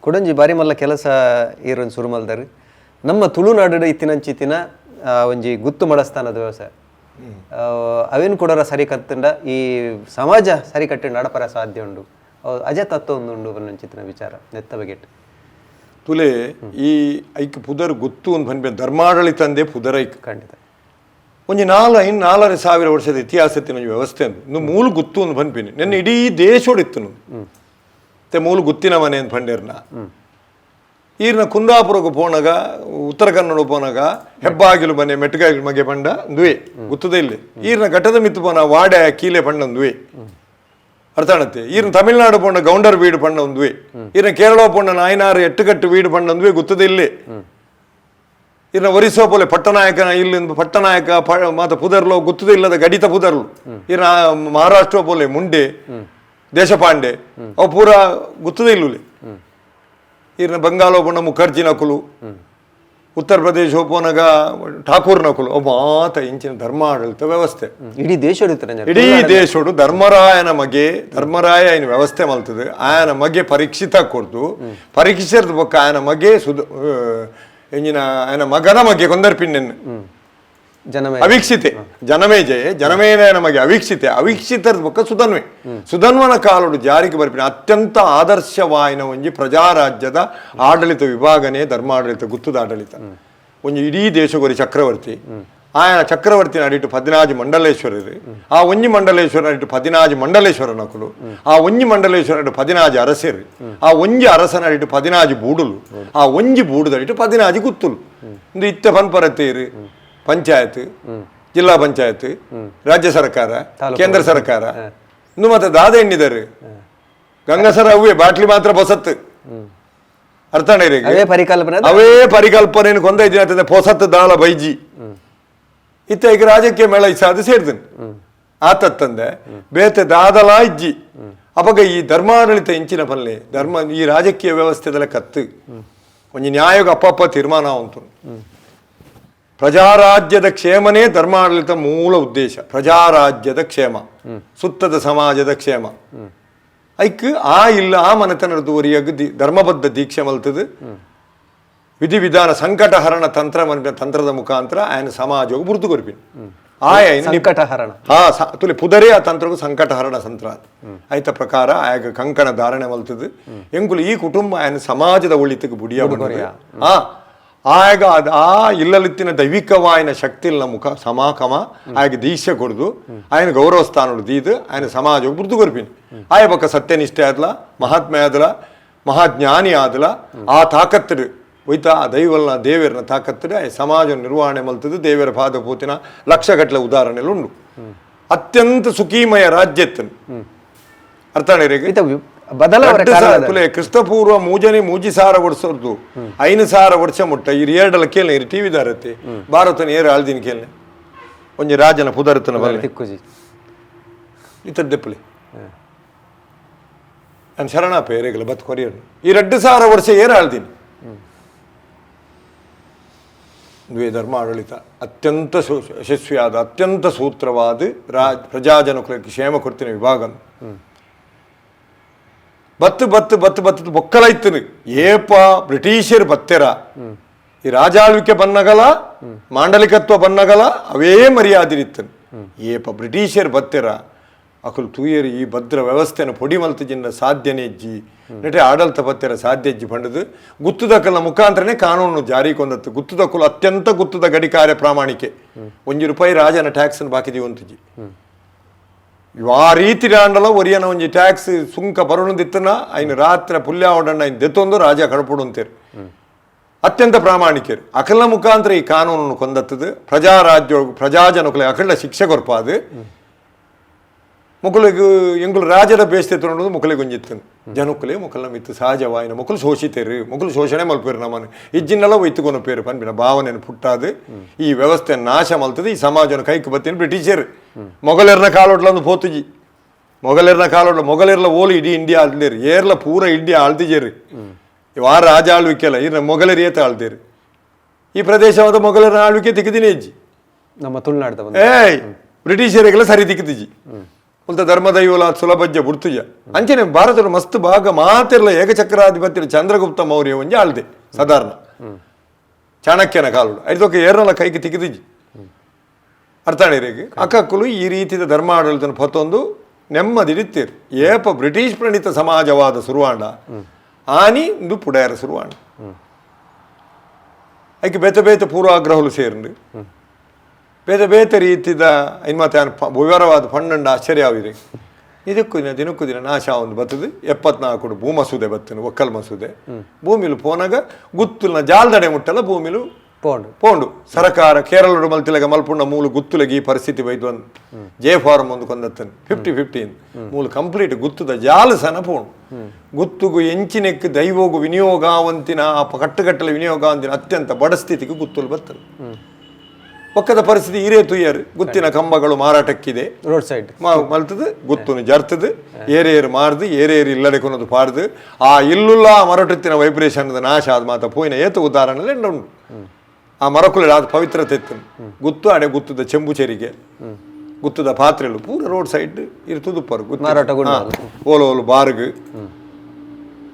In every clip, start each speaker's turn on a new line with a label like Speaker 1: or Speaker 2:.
Speaker 1: ಕೊಡಂಜಿ ಬಾರಿ ಮಲ್ಲ ಕೆಲಸ ಈರೊಂದು ಶುರು ಮಲ್ದಾರು ನಮ್ಮ ತುಳುನಾಡು ಇತ್ತಿನಂಚಿತ್ತಿನ ಒಂಜಿ ಗುತ್ತು ಮಡಸ್ಥಾನದ ವ್ಯವಸಾಯ ಅವೇನು ಕೊಡೋರ ಸರಿ ಕತ್ತಂಡ ಈ ಸಮಾಜ ಸರಿ ಕಟ್ಟಿಂಡ ಅಡಪರ ಸಾಧ್ಯ ಉಂಡು ಅಜ ತತ್ವ ಒಂದು ಬನ್ನಂಚಿತ್ತಿನ ವಿಚಾರ ನೆತ್ತ ಬಗೆಟ್
Speaker 2: ತುಲೆ ಈ ಐಕ್ ಪುದರ್ ಗುತ್ತು ಒಂದು ಬಂದ್ಬೆ ಧರ್ಮಾಡಳಿತ ಅಂದೇ ಪುದರ್ ಐಕ್
Speaker 1: ಖಂಡಿತ
Speaker 2: ಒಂಜಿ 4,500 ವರ್ಷದ ಇತಿಹಾಸತ್ತಿನ ವ್ಯವಸ್ಥೆ ಅಂದು ಇನ್ನು ಮೂಲ ಗುತ್ತು ಒಂದು ಬಂದ್ಬಿನಿ ನನ್ನ ಇಡೀ ದೇಶೋಡಿತ್ತು ಮತ್ತೆ ಮೂಲ ಗುತ್ತಿನ ಮನೆ ಅಂತ ಬಂಡೇರ್ನ ಈರ್ನ ಕುಂದಾಪುರಕ್ಕೆ ಪೋನಾಗ ಉತ್ತರ ಕನ್ನಡ ಪೋನಾಗ ಹೆಬ್ಬಾಗಿಲು ಮನೆ ಮೆಟ್ಟಗಾಗಿಲು ಮಗೆ ಪಂಡ ದುವೆ ಗುತ್ತದ ಇಲ್ಲಿ ಈರ್ನ ಘಟ್ಟದ ಮಿತ್ತು ಪೋನ ವಾಡೆ ಕೀಲೆ ಪಂಡ ದುವೆ ಅರ್ಥಾಣತ್ತೆ ಈರ್ನ ತಮಿಳ್ನಾಡು ಪೋಂಡ ಗೌಂಡರ್ ವೀಡು ಪಂಡ ಒಂದುವೆ ಈರ್ನ ಕೇರಳ ಪೋಂಡ ನಾಯನಾರು ಎಟ್ಟುಕಟ್ಟು ವೀಡು ಪಂಡ ಒಂದುವೆ ಗುತ್ತದ ಇಲ್ಲಿ ಈರ್ನ ಒರಿಸ್ಸಾ ಪೋಲೆ ಪಟ್ಟನಾಯಕನ ಇಲ್ಲಿಂದ ಪಟ್ಟನಾಯಕ ಮಾತ ಪುದರ್ಲು ಗುತ್ತದ ಇಲ್ಲದ ಗಡಿತ ಪುದರ್ಲು ಈರ್ನ ಮಹಾರಾಷ್ಟ್ರ ಪೋಲೆ ಮುಂಡೆ ದೇಶಪಾಂಡೆ ಅವು ಪೂರ ಗುತ್ತದ ಇಲ್ಲುಲೆ ಈರ್ನ ಬಂಗಾಲ ಪೋಂಡ ಮುಖರ್ಜಿ ನಕುಲು ಉತ್ತರ ಪ್ರದೇಶ ಪೋನಾಗ ಠಾಕೂರ್ ನಕುಲು ಒಬ್ಬ ಮಾತ ಇಂಚಿನ ಧರ್ಮಾಡಳಿತ ವ್ಯವಸ್ಥೆ
Speaker 1: ಇಡೀ
Speaker 2: ಇಡೀ ದೇಶೋಡು ಧರ್ಮರಾಯನ ಮಗೆ ಧರ್ಮರಾಯ ಏನು ವ್ಯವಸ್ಥೆ ಮಲ್ತದೆ ಆಯನ ಮಗೆ ಪರೀಕ್ಷಿತ ಕೊಡ್ದು ಪರೀಕ್ಷಿಸಿದ ಬೊಕ್ಕ ಆಯನ ಮಗೆ ಎಂಜಿನ ಆಯನ ಮಗನ ಮಗೆ ಕೊಂದರ್ಪಿನ್ನೆನ್ನು ಅವೀಕ್ಷಿತೆ ಜನಮೇಜಯ ನಮಗೆ ಅವೀಕ್ಷಿತದ ಬೊಕ್ಕ ಸುಧನ್ವನ ಕಾಲುಡು ಜಾರಿಗೆ ಬರ್ಪಿನ ಅತ್ಯಂತ ಆದರ್ಶವಾಯಿನ ಒಂಜಿ ಪ್ರಜಾರಾಜ್ಯದ ಆಡಳಿತ ವಿಭಾಗನೇ ಧರ್ಮಾಡಳಿತ ಗುತ್ತದ ಆಡಳಿತ ಒಂಜಿ ಇಡೀ ದೇಶಗೊರಿ ಚಕ್ರವರ್ತಿ ಆಯನ ಚಕ್ರವರ್ತಿನ ಅಡಿಟ್ಟು 14 ಮಂಡಲೇಶ್ವರರು ಆ ಒಂಜಿ ಮಂಡಲೇಶ್ವರ ಅಡಿಟ್ಟು 14 ಮಂಡಲೇಶ್ವರ ನಕುಲು ಆ ಒಂಜಿ ಮಂಡಲೇಶ್ವರ ಅಡಿಟ್ಟು 14 ಅರಸರು ಆ ಒಂಜಿ ಅರಸನ ಅಡಿಟ್ಟು 14 ಬೂಡುಲು ಆ ಒಂಜಿ ಬೂಡುದ ಅಡಿಟ್ಟು 14 ಗುತ್ತುಲು ಇಂದು ಇತ್ತ ಪನ್ಪರತ್ತೇರು ಪಂಚಾಯತ್ ಜಿಲ್ಲಾ ಪಂಚಾಯತ್ ರಾಜ್ಯ ಸರ್ಕಾರ ಕೇಂದ್ರ ಸರ್ಕಾರ ಇನ್ನು ಮತ್ತೆ ದಾದ ಎಣ್ಣಿದ್ದಾರೆ ಗಂಗಸರ ಅವೇ ಬಾಟ್ಲಿ ಮಾತ್ರ ಬೊಸತ್ತು ಅರ್ಥ ಅವೇ ಪರಿಕಲ್ಪನೆ ಕೊಂದ ದಿನ ಪೊಸತ್ತು ದಾಳ ಬೈಜಿ ಇತ್ತ ಈಗ ರಾಜಕೀಯ ಮೇಳ ಅದು ಸೇರ್ದನು ಆತತ್ತಂದೆ ಬೇತೆ ದಾದಲಾ ಇಜ್ಜಿ ಅವಾಗ ಈ ಧರ್ಮಾಡಳಿತ ಇಂಚಿನ ಪಲ್ಲೆ ಈ ರಾಜಕೀಯ ವ್ಯವಸ್ಥೆದಲ್ಲ ಕತ್ತು ಒಂಜಿ ನ್ಯಾಯಗ ಅಪ್ಪಪ್ಪ ತೀರ್ಮಾನ ಉಂಟು ಪ್ರಜಾರಾಜ್ಯದ ಕ್ಷೇಮನೇ ಧರ್ಮಾಡಳಿತ ಮೂಲ ಉದ್ದೇಶ ಪ್ರಜಾರಾಜ್ಯದ ಕ್ಷೇಮ ಸುತ್ತದ ಸಮಾಜದ ಕ್ಷೇಮ ಐಕ್ ಆ ಮನೆತನದ ವರಿಯಾಗ ಧರ್ಮಬದ್ಧ ದೀಕ್ಷೆ ಮಲ್ತದ ವಿಧಿವಿಧಾನ ಸಂಕಟಹರಣ ತಂತ್ರದ ಮುಖಾಂತರ ಆಯನ ಸಮಾಜವು ಬುರ್ದು ಕೊರ್ಪಿನ್ ತುಲೆ ಪುದರೇ ಆ ತಂತ್ರಗೂ ಸಂಕಟಹರಣ ತಂತ್ರ ಐತ ಪ್ರಕಾರ ಆಗ ಕಂಕಣ ಧಾರಣೆ ಮಲ್ತದ ಎಂಗುಲು ಈ ಕುಟುಂಬ ಆಯನ ಸಮಾಜದ ಒಳಿತಿಗೆ ಬುಡಿಯ ಆಗ ಆ ಇಲ್ಲಲಿತ್ತಿನ ದೈವಿಕವಾಯಿನ ಶಕ್ತಿಲ್ನ ಮುಖ ಸಮಾಕಮ ಆಗ ದೀಕ್ಷೆ ಕೊಡ್ದು ಆಯನ ಗೌರವ ಸ್ಥಾನ ದೀದು ಆಯನ ಸಮಾಜ ಬುರ್ದು ಕೊರ್ಪಿನಿ ಆಯ ಬಕ್ಕ ಸತ್ಯನಿಷ್ಠೆ ಆದ್ಲ ಮಹಾತ್ಮೆ ಆದಲ ಮಹಾಜ್ಞಾನಿ ಆದಲ ಆ ತಾಕತ್ತರು ಒಯ್ತಾ ಆ ದೈವಲ್ನ ದೇವರನ್ನ ತಾಕತ್ತರು ಆ ಸಮಾಜ ನಿರ್ವಹಣೆ ಮಲ್ತದ್ದು ದೇವರ ಪಾದಪೂತಿನ ಲಕ್ಷಗಟ್ಟಲೆ ಉದಾಹರಣೆಗಳು ಉಂಟು ಅತ್ಯಂತ ಸುಖೀಮಯ ರಾಜ್ಯತ್ತನು ಅರ್ಥ ಕ್ರಿಸ್ತಪೂರ್ವ ಮೂಜಿ ಸಾರ ವರ್ಷದ್ದು 5,000 ವರ್ಷ ಮುಟ್ಟ ಈ ಏರ್ಡಲ ಕೇಳ ಟಿವಿ ದಾರತ್ತೆ ಭಾರತನ ಏರು ಆಳ್ದಿನ ಕೇಳ ಒಂಜಿ ರಾಜನ ಪುದರತನ ಬಲೆ ಇತ್ತದ್ದೆಪ್ಪಲಿ ನಾನು ಶರಣಾಪ ಏರೆಗಲ ಬತ್ ಕೊರಿಯರು ಈ 2,000 ವರ್ಷ ಏರು ಆಳ್ದಿನಿ ಧರ್ಮ ಆಡಳಿತ ಅತ್ಯಂತ ಯಶಸ್ವಿಯಾದ ಅತ್ಯಂತ ಸೂತ್ರವಾದ ಪ್ರಜಾಜನಕುಲಕ್ಕೆ ಕ್ಷೇಮ ಕೊಡ್ತಿನ ವಿಭಾಗ ಬತ್ತು ಬೊಕ್ಕಲೈತನು ಏಪ ಬ್ರಿಟಿಷರು ಬತ್ತೆರ ಈ ರಾಜಾಳ್ವಿಕೆ ಬನ್ನಗಲ ಮಾಂಡಲಿಕತ್ವ ಬನ್ನಗಲ ಅವೇ ಮರ್ಯಾದಿರಿತ್ತನು ಏಪ ಬ್ರಿಟಿಷರು ಬತ್ತೆರ ಅಕಲು ತೂಯರು ಈ ಭದ್ರ ವ್ಯವಸ್ಥೆನ ಪೊಡಿ ಮಲ್ತಜಿನ ಸಾಧ್ಯನೇ ಇಜ್ಜಿ ನಟೆ ಆಡಳಿತ ಬತ್ತೆರ ಸಾಧ್ಯ ಇಜ್ಜಿ ಪಂಡದು ಗುತ್ತುದಕ್ಕಲ ಮುಖಾಂತರನೇ ಕಾನೂನು ಜಾರಿ ಕೊಂದತ್ತು ಗುತ್ತುದಕ್ಕಲು ಅತ್ಯಂತ ಗುತ್ತುದ ಗಡಿ ಕಾರ್ಯ ಪ್ರಾಮಾಣಿಕೆ ₹1 ರಾಜನ ಟ್ಯಾಕ್ಸ್ ಬಾಕಿದೀವಿ ಅಂತಿಜ್ಜಿ ಆ ರೀತಿ ರಾಂಡಲ ಒರಿಯನ ಒಂಜಿ ಟ್ಯಾಕ್ಸ್ ಸುಂಕ ಬರೋಣದಿತ್ತನ ಐನು ರಾತ್ರಿ ಪುಲ್ಯ ಹೊಡಣ್ಣ ಐನು ದೆತ್ತೊಂದು ರಾಜ ಕಳ್ಪೊಡು ಅಂತೇರು ಅತ್ಯಂತ ಪ್ರಾಮಾಣಿಕರು ಅಕಲ್ನ ಮುಖಾಂತರ ಈ ಕಾನೂನನ್ನು ಕೊಂದತ್ತದು ಪ್ರಜಾಜನಕುಲೆ ಅಕಲ್ನ ಶಿಕ್ಷೆ ಕೊರ್ಪಾದು ಮುಕುಲಿಗೆ ಎಂಗುಲು ರಾಜರ ಬೇಸ್ತೆ ತೊಗೊಂಡು ಮುಕುಲಿಗೆ ಒಂಜಿತ್ತನು ಜನಕ್ಕುಲೆ ಮುಕಲ್ನ ಮಿತ್ತು ಸಹಜವಾಯಿನ ಮುಕುಲು ಶೋಷಿತೇರು ಮುಕುಲು ಶೋಷಣೆ ಮಲ್ಪೇರು ನಮ್ಮನ್ನು ಇಜ್ಜಿನೆಲ್ಲ ಒಯ್ತುಕೊಂಡು ಪೇರು ಪನ್ಪಿನ ಭಾವನೆಯನ್ನು ಪುಟ್ಟಾದು ಈ ವ್ಯವಸ್ಥೆ ನಾಶ ಮಲ್ತದೆ ಈ ಸಮಾಜನ ಕೈಗೆ ಬತ್ತೀನಿ ಬ್ರಿಟಿಷರು ಮೊಘಲರ್ನ ಕಾಲೋಡ್ಲಂದು ಪೋತುಜಿ ಮೊಘಲರ್ಲ ಓಲಿ ಇಡೀ ಇಂಡಿಯಾ ಆಳ್ದೇರು ಏರ್ಲ ಪೂರ ಇಂಡಿಯಾ ಆಳ್ದಿಜೇರು ವಾರ ರಾಜ ಆಳ್ವಿಕೆ ಅಲ್ಲ ಇನ್ನು ಮೊಘಲರ್ ಏತ ಆಳ್ದೇರು ಈ ಪ್ರದೇಶವಾದ ಮೊಘಲರ ಆಳ್ವಿಕೆ ತಿಕ್ಕಿದಿನೇ ಇಜ್ಜಿ
Speaker 1: ನಮ್ಮ ತುಳುನಾಡ್ದ
Speaker 2: ಬ್ರಿಟಿಷರಿಗೆಲ್ಲ ಸರಿ ತಿಕ್ಕಿದಿಜಿ ಉಲ್ತ ಧರ್ಮದೈವಲ ಸುಲಭಜ್ಜ ಬುಡ್ತುಜ ಅಂಚನೆ ಭಾರತದ ಮಸ್ತ್ ಭಾಗ ಮಾತೆಲ್ಲ ಏಕಚಕ್ರಾಧಿಪತ್ಯ ಚಂದ್ರಗುಪ್ತ ಮೌರ್ಯ ಒಂಜಿ ಆಳ್ದೆ ಸಾಧಾರಣ ಚಾಣಕ್ಯನ ಕಾಲುಡು ಐದೊಕ್ಕ ಏರ್ನಲ ಕೈಗೆ ತಿಕ್ಕಿದಿಜ್ಜಿ ಅರ್ಥಾಣಿರೇಗೆ ಅಕ್ಕಕ್ಕಲು ಈ ರೀತಿಯ ಧರ್ಮ ಆಡಳಿತ ಪತ್ತೊಂದು ನೆಮ್ಮದಿಡಿತ್ತೀರು ಏಪ ಬ್ರಿಟಿಷ್ ಪ್ರಣೀತ ಸಮಾಜವಾದ ಸುರುವಾಂಡ ಆನಿ ಇಂದು ಪುಡಾರ ಸುರುವಾಂಡ ಐಕೆ ಬೇತೆ ಬೇತೆ ಪೂರ್ವಾಗ್ರಹಲು ಸೇರ್ಂಡು ಬೇತೆ ಬೇತೆ ರೀತಿದ ಇನ್ಮತ್ತೆ ವಿವರವಾದ ಪಣ್ಣಂಡ ಆಶ್ಚರ್ಯ ಆವಿರಿ ದಿನಕ್ಕೂ ದಿನ ನಾಶ ಒಂದು ಬರ್ತದೆ 74 ಭೂ ಮಸೂದೆ ಬರ್ತದೆ ಒಕ್ಕಲ್ ಮಸೂದೆ ಭೂಮಿಲು ಪೋನಾಗ ಗುತ್ತುಲ್ನ ಜಾಲ್ದಡೆ ಮುಟ್ಟಲ್ಲ ಭೂಮಿಲು ಪೋಂಡು ಸರಕಾರ ಕೇರಳ ಮಲ್ತಿಲಗ ಮಲ್ಪುಂಡ ಮೂಲು ಗುತ್ತುಲಗಿ ಈ ಪರಿಸ್ಥಿತಿ ಬೈದು ಒಂದು ಜೆ ಫಾರ್ಮ್ ಒಂದು ಕೊಂದತ್ತನ್ 50-50 ಮೂಲು ಕಂಪ್ಲೀಟ್ ಗುತ್ತುದ ಜಾಲ ಸನ ಪೋಂಡು ಗುತ್ತುಗು ಎಂಚಿನೆಕ್ ದೈವೋಗು ವಿನಿಯೋಗಾವಂತಿನ ಕಟ್ಟುಗಟ್ಟಲೆ ವಿನಿಯೋಗಾವಂತಿನ ಅತ್ಯಂತ ಬಡ ಸ್ಥಿತಿಗೆ ಗುತ್ತುಲು ಬರ್ತದೆ ಒಕ್ಕದ ಪರಿಸ್ಥಿತಿ ಹಿರೇ ತುಯ್ಯರು ಗುತ್ತಿನ ಕಂಬಗಳು ಮಾರಾಟಕ್ಕಿದೆ
Speaker 1: ರೋಡ್ ಸೈಡ್
Speaker 2: ಮಲ್ತದು ಗುತ್ತುನು ಜರ್ತದು ಏರೇರು ಮಾರ್ದು ಏರೇರು ಇಲ್ಲಡೆ ಕೊನದು ಪಾರ್ದು ಆ ಇಲ್ಲುಲ್ಲ ಮರಟುತ್ತಿನ ವೈಬ್ರೇಷನ್ ನಾಶ ಆದ ಮಾತ ಪೋಯಿನ ಏತು ಉದಾಹರಣೆ ಉಂಟು ಆ ಮರಕುಲ ಆದ ಪವಿತ್ರತೆ ಗುತ್ತು ಅಡೆ ಗುತ್ತದ ಚೆಂಬುಚೆರಿಗೆ ಗುತ್ತದ ಪಾತ್ರೆಲು ಪೂರ ರೋಡ್ ಸೈಡ್ ಇರ್ತದು ಪರ್
Speaker 1: ಮಾರಾಟ
Speaker 2: ಓಲೋಲು ಬಾರ್ಗ್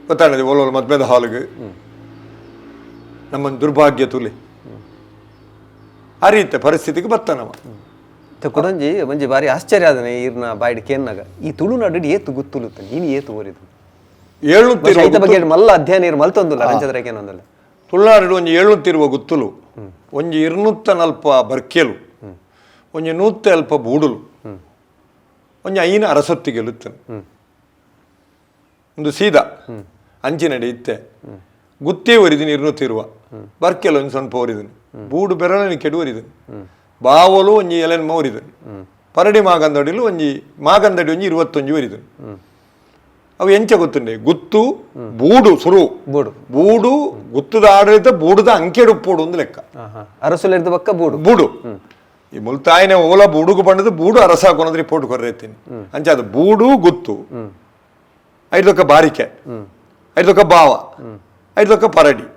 Speaker 2: ಗೊತ್ತಾಣದೆ ಓಲೋಲು ಮದ್ಮೆದ ಹಾಲ್ಗ್ ನಮ್ಮ ದುರ್ಭಾಗ್ಯ ತುಲೆ ಆ ರೀತಿ ಪರಿಸ್ಥಿತಿಗೆ ಬರ್ತಾನವ
Speaker 1: ಕುಡಂಜಿ ಒಂಜಿ ಬಾರಿ ಆಶ್ಚರ್ಯ ಆದನೆ ಈರ್ನ ಬಾಯ್ಡ್ ಕೇನ್ನಾಗ ಈ ತುಳುನಾಡು ಏತು ಗುತ್ತುಲುತ್ತ ನೀನು ಏತು ಓರಿದು ಐತ ಬಗ್ಗೆ ಮಲ್ಲ ಅಧ್ಯಯನ ಇರು ಮಲ್ತೊಂದುಲ್ಲ ರಂಚದ್ರಕೇನೊಂದಲ್ಲ
Speaker 2: ತುಳುನಾಡು ಒಂಜಿ 700 ಗುತ್ತುಲು ಒಂಜಿ 240 ಬರ್ಕೆಲು ಒಂಜಿ 100 ಬೂಡುಲು ಒಂಜಿ 5 ಅರಸೊತ್ತಿಗೆ ಗೆಲ್ಲುತ್ತನು ಒಂದು ಸೀದಾ ಅಂಚಿನಡೆ ಇತ್ತೆ ಗುತ್ತೇ ಒರಿದಿನಿ 200 ಬರ್ಕೆಲು ಒಂದು ಸ್ವಲ್ಪ ಒರಿದನು ಬೂಡು ಬೆರಳನಿ ಕೆಡುವರಿದನು ಬಾವಲು ಒಂಜಿ ಎಲೆನ್ ಮೋರಿದನು ಪರಡಿ ಮಾಗಂದಡಿಲು ಒಂಜಿ 21 ಒರಿದನು ಅವು ಎಂಚ ಗೊತ್ತುಂಡೆ ಗುತ್ತು ಬೂಡು ಸುರು ಬೂಡು ಗುತ್ತದ ಆಡಳಿತ ಬೂಡುದ ಅಂಕೆಡುಪ್ಪೋಡು ಒಂದು ಲೆಕ್ಕ
Speaker 1: ಅರಸುಲಿರ್ದ ಪಕ್ಕ
Speaker 2: ಬೂಡು ಈ ಮುಲ್ತಾಯಿನ ಓಲ ಬೂಡುಗು ಬಂಡದು ಬೂಡು ಅರಸ ಹಾಕೋನದ್ರೆ ರಿಪೋರ್ಟ್ ಕೊರ್ರೈತೀನಿ ಅಂಚ ಅದು ಬೂಡು ಗುತ್ತು 5 ಬಾರಿಕೆ 5 ಬಾವ 5 ಪರಡಿ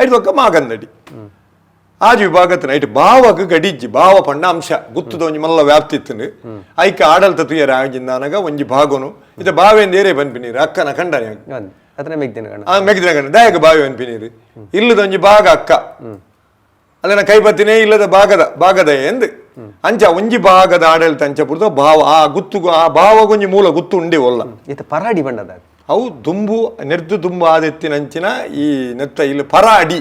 Speaker 2: 5 ಮಾಗಂದಡಿ ಆಜ್ ವಿಭಾಗത്തിന് ಐಟ್ ಭಾವಕ್ಕೆ ಗಡಿಜ್ಜಿ ಭಾವ ಪಂಡ ಅಂಶ ಗುತ್ತದ ಒಂಜಿ ಮಲ್ಲ ವ್ಯಾಪ್ತಿ ಇತ್ತು ಐಕ ಆಡಳಿತ ತುಯ್ಯರ ಆಗಿಂದಾನಾಗ ಒಂಜಿ ಭಾಗನು ಇದು ಬಾವೆಂದ ಏರೇ ಬಂದ್ಪಿನೀರು ಅಕ್ಕನ ಕಂಡನೆ ಮೆಗ್ದಿನ ಗಂಡ ದಯಗ ಬಾವಿ ಬಂದ್ಪಿನೀರು ಇಲ್ಲದ ಒಂಜಿ ಭಾಗ ಅಕ್ಕ ಅಲ್ಲಿನ ಕೈ ಬತ್ತಿನೇ ಇಲ್ಲದ ಭಾಗದ ಎಂದು ಅಂಚ ಒಂಜಿ ಭಾಗದ ಆಡಳಿತ ಅಂಚ ಪುರ್ದು ಭಾವ ಆ ಗುತ್ತುಗು ಆ ಭಾವಗೊಂಜಿ ಮೂಲ ಗುತ್ತು ಉಂಡೆ ಒಲ್ಲ
Speaker 1: ಪರಾಡಿ ಬಂಡದ
Speaker 2: ಅವು ದುಂಬು ನೆರ್ದು ದುಂಬು ಆದೆತ್ತಿನಂಚಿನ ಈ ನೆತ್ತ ಇಲ್ಲಿ ಪರಾಡಿ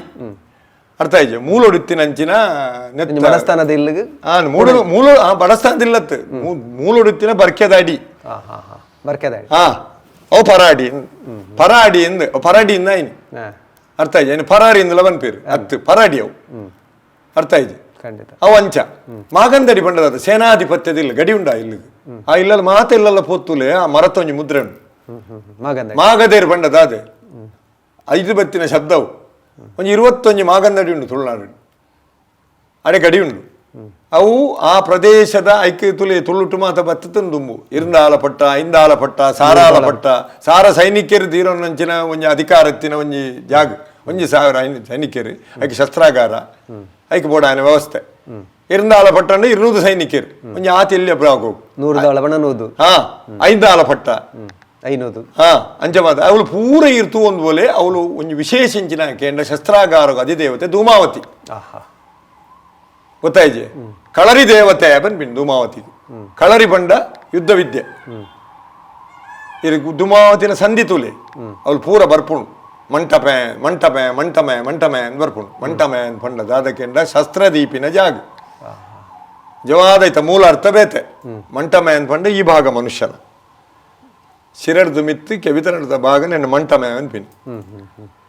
Speaker 2: ಅರ್ಥ ಆಯ್ತು ಮೂಲೊಡುತ್ತಿನಂಚಿನ
Speaker 1: ಬಡಸ್ಥಾನದ ಇಲ್ಲಿಗೆ
Speaker 2: ಮೂಲ ಬಡಸ್ಥಾನದಿಲ್ಲತ್ತು ಮೂಲೊಡುತ್ತಿನ ಬರ್ಕೆದಾಡಿ ಅವು ಪರಾಡಿ ಎಂದು ಪರಾಡಿಯಿಂದ ಐನು ಅರ್ಥ ಆಯ್ತು ಪರಾರಿಯಿಂದಲ ಬಂದ್ಪೇರು ಅತ್ತು ಪರಾಡಿ ಅವು ಅರ್ಥ ಆಯ್ತು ಅವು ಅಂಚ ಮಾಗಂದಡಿ ಬಂಡದ ಸೇನಾಧಿಪತ್ಯದಿಲ್ಲ ಗಡಿ ಉಂಡ ಇಲ್ಲಿಗೆ ಆ ಇಲ್ಲಲ್ಲ ಮಾತ ಇಲ್ಲಲ್ಲ ಪೊತ್ತುಲೆ ಆ ಮರತೊಂಜಿ ಮುದ್ರೆ ಉಂಡು ಮಾಗದೇರು ಬಂಡದ ಅದೇ 5 ಬತ್ತಿನ ಶಬ್ದವು ಒಂಜಿ 21 ಮಾಗಂದಡಿ ಉಂಡು ತುಳುನಾಡು ಅಡೆ ಗಡಿ ಉಂಡು ಅವು ಆ ಪ್ರದೇಶದ ಐಕ್ಯ ತುಳುಟು ಮಾತ ಬತ್ತತನ್ ದುಂಬು ಇರ್ಂದಾಲ ಪಟ್ಟ ಇಂದಾಲ ಪಟ್ಟ ಸಾರಾಲ ಪಟ್ಟ ಸಾರ ಸೈನಿಕರು ತೀರೋನಂಚಿನ ಒಂಜಿ ಅಧಿಕಾರತ್ತಿನ ಒಂಜಿ ಜಾಗ 1,000 ಸೈನಿಕರು ಐಕೆ ಶಸ್ತ್ರಾಗಾರ ಐಕೆ ಬೋಡಾಯನ ವ್ಯವಸ್ಥೆ ಇರ್ಂದಾಲ ಪಟ್ಟ ಅಂದ್ರೆ 200 ಸೈನಿಕರು ಒಂಜಿ ಆತಿಲ್ಯ ಬ್ರಾಗು 5 ಪಟ್ಟ ಅಂಚ ಮಾತ ಅವಳು ಪೂರ ಇರ್ತು ಒಂದು ಬೋಲೆ ಅವಳು ಒಂದು ವಿಶೇಷಿಂಚಿನ ಕೇಂದ್ರ ಶಸ್ತ್ರಾಗಾರ ಅಧಿದೇವತೆ ಧೂಮಾವತಿ ಗೊತ್ತಾಯ್ಜೆ ಕಳರಿ ದೇವತೆ ಬಂದ್ಬಿನ್ ಧೂಮಾವತಿಗೆ ಕಳರಿ ಬಂಡ ಯುದ್ಧ ವಿದ್ಯೆ ಧೂಮಾವತಿನ ಸಂಧಿ ತುಲೆ ಅವಳು ಪೂರ ಬರ್ಪುಣು ಮಂಟಮೆ ಅಂತ ಬರ್ಪುಣು ಮಂಟಮೆ ಅಂತ ಪಂಡ ದಾದಕೆಂಡ ಶಸ್ತ್ರದೀಪಿನ ಜಾಗ ಜವಾದೈತ ಮೂಲ ಅರ್ಥ ಬೇತೆ ಮಂಟಮೆ ಅಂತ ಪಂಡ ಈ ಭಾಗ ಮನುಷ್ಯನ ಶಿರಡ್ದು ಮಿತ್ತಿ ಕೆವಿತನದ ಭಾಗ ನನ್ನ ಮಂಟಮೆ ಅನ್ಪಿನಿ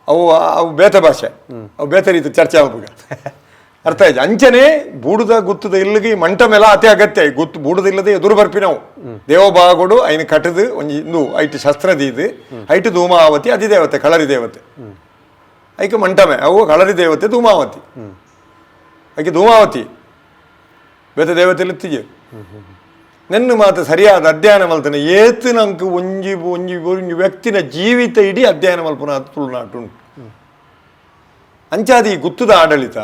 Speaker 2: ಅವು ಬೇತೆ ಭಾಷೆ ಅವು ಬೇತೆ ರೀತಿ ಚರ್ಚೆ ಆಗ್ಬೇಕ ಅರ್ಥ ಆಯ್ತು ಅಂಚನೆ ಬೂಡುದ ಗುತ್ತದ ಇಲ್ಲಿಗೆ ಮಂಟಮೆಲ್ಲ ಅತಿ ಅಗತ್ಯ ಗುತ್ತು ಬೂಡುದ ಇಲ್ಲದೆ ಎದುರು ಬರ್ಪಿನವು ದೇವಭಾಗೋಡು ಐನ ಕಟ್ಟದು ಒಂಜಿ ಇಂದು ಐಟು ಶಸ್ತ್ರದೀದು ಐಟು ಧೂಮಾವತಿ ಅಧಿದೇವತೆ ಕಳರಿ ದೇವತೆ ಐಕೆ ಮಂಟಮೆ ಅವು ಕಳರಿ ದೇವತೆ ಧೂಮಾವತಿ ಐಕೆ ಧೂಮಾವತಿ ಬೇತೆ ದೇವತೆ ಇತ್ತಿಗೆ ನನ್ನ ಮಾತು ಸರಿಯಾದ ಅಧ್ಯಯನ ಮಲ್ತಾನೆ ಏತು ನಂಗೆ ಒಂಜಿ ವ್ಯಕ್ತಿನ ಜೀವಿತ ಇಡೀ ಅಧ್ಯಯನ ಮಲ್ಪನ ತುಳುನಾಟು ಉಂಟು ಅಂಚಾದ ಈ ಗುತ್ತದ ಆಡಳಿತ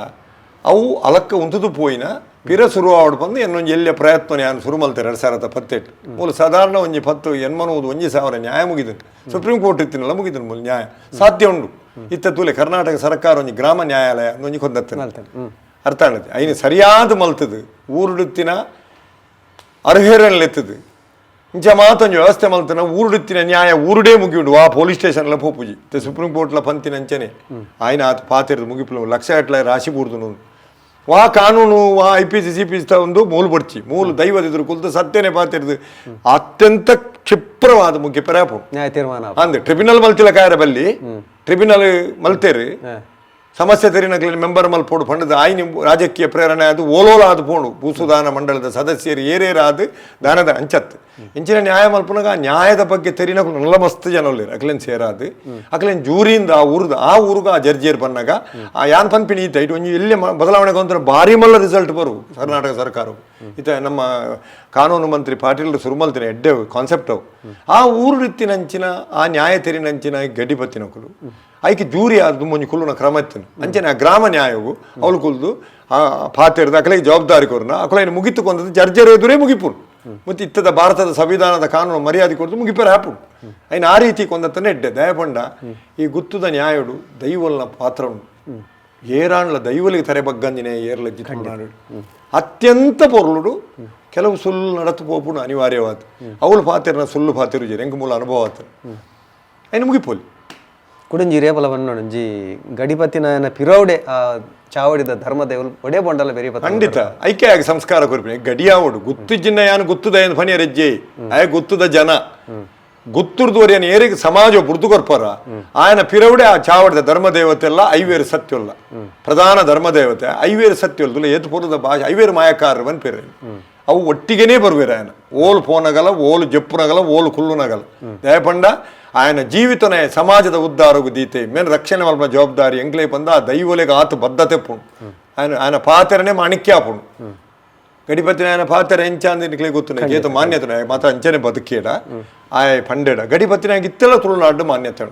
Speaker 2: ಅವು ಅಲಕ್ಕ ಉಂತದು ಪೋಯಿನ ಪಿರ ಶುರು ಆವಡ್ ಬಂದು ಇನ್ನೊಂದು ಎಲ್ಲೇ ಪ್ರಯತ್ನ ನಾನು ಶುರು ಮಲ್ತಾರೆ 2018 ಮೂಲ ಸಾಧಾರಣ ಒಂಜಿ 10 ಎನ್ಮನವುದು 1,000 ನ್ಯಾಯ ಮುಗಿದನು ಸುಪ್ರೀಂ ಕೋರ್ಟ್ ಇತ್ತಿನಲ್ಲ ಮುಗಿದನು ಮೂಲ ನ್ಯಾಯ ಸಾಧ್ಯ ಉಂಡು ಇತ್ತ ತೂಲೆ ಕರ್ನಾಟಕ ಸರ್ಕಾರ ಒಂಜಿ ಗ್ರಾಮ ನ್ಯಾಯಾಲಯ ಒಂಜಿ ಕೊಂದತ್ತೆ ಅರ್ಥ ಆಗುತ್ತೆ ಐನು ಸರಿಯಾದ ಮಲ್ತದು ಊರುಡುತ್ತಿನ ಅರ್ಹರನ್ನೆತ್ತದು ಇಂಚ ಮಾತೊಂದು ವ್ಯವಸ್ಥೆ ಮಲ್ತನ ಊರುಡುತ್ತಿನ ನ್ಯಾಯ ಊರುಡೇ ಮುಗಿಯುಂಡು ಆ ಪೊಲೀಸ್ ಸ್ಟೇಷನ್ಲ ಪೋಪುಜಿ ಸುಪ್ರೀಂ ಕೋರ್ಟ್ಲ ಪಂತಿನ ಅಂಚನೆ ಆಯ್ನ ಆತ ಪಾತಿರ್ದು ಮುಗಿಪ್ಲು ಲಕ್ಷ ಗಟ್ಟಲೆ ರಾಶಿ ಬೂರ್ದು ವಾ ಕಾನೂನು ವಾ IPC CPC ಒಂದು ಮೂಲ ಬಡ್ಚಿ ಮೂಲ ದೈವದಿದ್ರು ಕುಲ್ತು ಸತ್ಯನೇ ಪಾತಿರ್ದು ಅತ್ಯಂತ ಕ್ಷಿಪ್ರವಾದ ಮುಖ್ಯ ಪರಾಪು
Speaker 1: ನ್ಯಾಯ ತೀರ್ಮಾನ
Speaker 2: ಅಂದೆ ಟ್ರಿಬ್ಯುನಲ್ ಮಲ್ತಿಲ ಕಾಯರ ಬಲ್ಲಿ ಟ್ರಿಬ್ಯುನಲ್ ಮಲ್ತೇರಿ ಸಮಸ್ಯೆ ತೆರಿನಕ್ಲಿ ಮೆಂಬರ್ ಮಲ್ಪೋಡು ಪಂಡದ ಆಯ್ನಿ ರಾಜಕೀಯ ಪ್ರೇರಣೆ ಅದು ಓಲೋಲ ಆದು ಪೋಣು ಭೂಸುದಾನ ಮಂಡಳದ ಸದಸ್ಯರು ಏರೇರಾದು ದಾನದ ಅಂಚತ್ತು ಇಂಚಿನ ನ್ಯಾಯ ಮಲ್ಪನಾಗ ಆ ನ್ಯಾಯದ ಬಗ್ಗೆ ತೆರಿನಕ್ಲು ನಲ್ಲ ಮಸ್ತ್ ಜನ ಒಳ್ಳೆರು ಅಕ್ಲೇನ್ ಸೇರಾದು ಅಕ್ಲೇನ್ ಜೂರಿಯಿಂದ ಆ ಊರ್ಗ ಆ ಜರ್ಜಿಯರ್ ಬಂದಾಗ ಆ ಯಾನ್ ಪನ್ಪಿನಿ ಇತ್ತ ಇಟ್ಟು ಒಂಜಿ ಎಲ್ಲೇ ಬದಲಾವಣೆ ಕೊಂತ ಭಾರಿ ಮಲ್ಲ ರಿಸಲ್ಟ್ ಬರು ಕರ್ನಾಟಕ ಸರ್ಕಾರವು ಇತ ನಮ್ಮ ಕಾನೂನು ಮಂತ್ರಿ ಪಾಟೀಲ್ ಸುರುಮಲ್ತಿನ ಎಡ್ಡೆ ಕಾನ್ಸೆಪ್ಟ್ ಅವು ಆ ಊರು ರೀತಿನಂಚಿನ ಆ ನ್ಯಾಯ ತೆರಿನಂಚಿನ ಗಡಿಪತ್ತಿನಕಲು ಐಕೆ ಜೂರಿ ಅದು ಮುಂಜಿ ಕುಲ್ಲುನ ಕ್ರಮ ಇತ್ತನು ಅಂಚನೆ ಆ ಗ್ರಾಮ ನ್ಯಾಯವು ಅವಳು ಕುಲ್ದು ಆ ಪಾತೆರ್ದು ಅಕಲಿಗೆ ಜವಾಬ್ದಾರಿ ಕೊರನ ಅಕಲೈನು ಮುಗಿತು ಕೊಂದದ್ದು ಜರ್ಜರ್ ಎದುರೇ ಮುಗಿಪುಡು ಮತ್ತು ಇತ್ತದ ಭಾರತದ ಸಂವಿಧಾನದ ಕಾನೂನು ಮರ್ಯಾದೆ ಕೊಡ್ದು ಮುಗಿಪರ ಹಾಪುಡು ಐನು ಆ ರೀತಿ ಕೊಂದತ್ತನೇ ಎಡ್ಡೆ ದಯಪಂಡ ಈ ಗುತ್ತುದ ನ್ಯಾಯಡು ದೈವಲ್ನ ಪಾತ್ರ ಉಂಟು ಏರಾಣ್ಲ ದೈವಲಿಗೆ ತರೆ ಬಗ್ಗಂಜಿನೇ ಏರ್ಲಜ್ಜಿ ನಾಡು ಅತ್ಯಂತ ಪೊರ್ಲುಡು ಕೆಲವು ಸುಳ್ಳು ನಡತು ಪೋಪುಡು ಅನಿವಾರ್ಯವಾದ ಅವಳು ಪಾತಿರ್ನ ಸುಳ್ಳು ಪಾತಿರು ಜಿ ಎಂಕ ಮೂಲ ಅನುಭವ ಆತ ಐನು ಮುಗಿಪೋಲಿ
Speaker 1: ಕುಡಂಜಿ ರೇಪಲವನ್ನು ಒಂಜಿ ಗಡಿಪತಿನ ಪಿರೌಡೆ ಆ ಚಾವಡಿದ ಧರ್ಮದೇವಲ್ ಒಡೆ ಬೊಂಡಲ ಬೇರೆ
Speaker 2: ಖಂಡಿತ ಐಕ್ಯಾಗಿ ಸಂಸ್ಕಾರ ಕೊರ್ಪಿನಿ ಗಡಿಯಾವಡು ಗುತ್ತು ಜಿನ್ನ ಯಾನು ಗುತ್ತುದ ಏನು ಫನಿಯ ರೆಜ್ಜೆ ಆಯ ಗುತ್ತುದ ಜನ ಗುತ್ತುರ್ದೋರಿ ಏನು ಏರಿಗೆ ಸಮಾಜ ಬುರ್ದು ಕೊರ್ಪಾರ ಆಯನ ಪಿರೌಡೆ ಆ ಚಾವಡಿದ ಧರ್ಮದೇವತೆ ಎಲ್ಲ ಐವೇರು ಸತ್ಯಲ್ಲ ಪ್ರಧಾನ ಧರ್ಮದೇವತೆ ಐವೇರು ಸತ್ಯಲ್ಲ ಏತು ಪೂರ್ವದ ಭಾಷೆ ಐವೇರು ಮಾಯಕಾರ ಬನ್ ಪೇರೆ ಅವು ಒಟ್ಟಿಗೆನೇ ಬರುವೇರ ఆయన ಓಲು ಪೋನಗಲ ಓಲು ಜಪ್ಪುನಗಲ ಓಲು ಕುಲ್ಲುನಗಲ ದಯಪಂಡ ఆయన ಜೀವಿತನೇ ಸಮಾಜದ ಉದ್ಧಾರಗು ದೀತೆ ಮೇನ್ ರಕ್ಷಣೆ ಮಲ್ಪನ ಜವಾಬ್ದಾರಿ ಎಂಕ್ಲೇ ಬಂದ ಆ ದೈವಲೆಗೆ ಆತ ಬದ್ಧತೆ ಪುಣು ఆయన ಪಾತೆರನೇ ಮಾಣಿಕ್ಯ ಪುಣು ಗಡಿಪತಿನ ఆయన ಪಾತೆರ ಎಂಚಾಂದ ನಿಕ್ಲೆ ಗೊತ್ತು ಗೀತ ಮಾನ್ಯತೆ ಮಾತ್ರ ಅಂಚನೆ ಬದುಕೇಡ ಆಯ ಪಂಡೆಡ ಗಡಿಪತಿನಾಗ ಇತ್ತೆಲ್ಲ ತುಳುನಾಡು ಮಾನ್ಯತೆ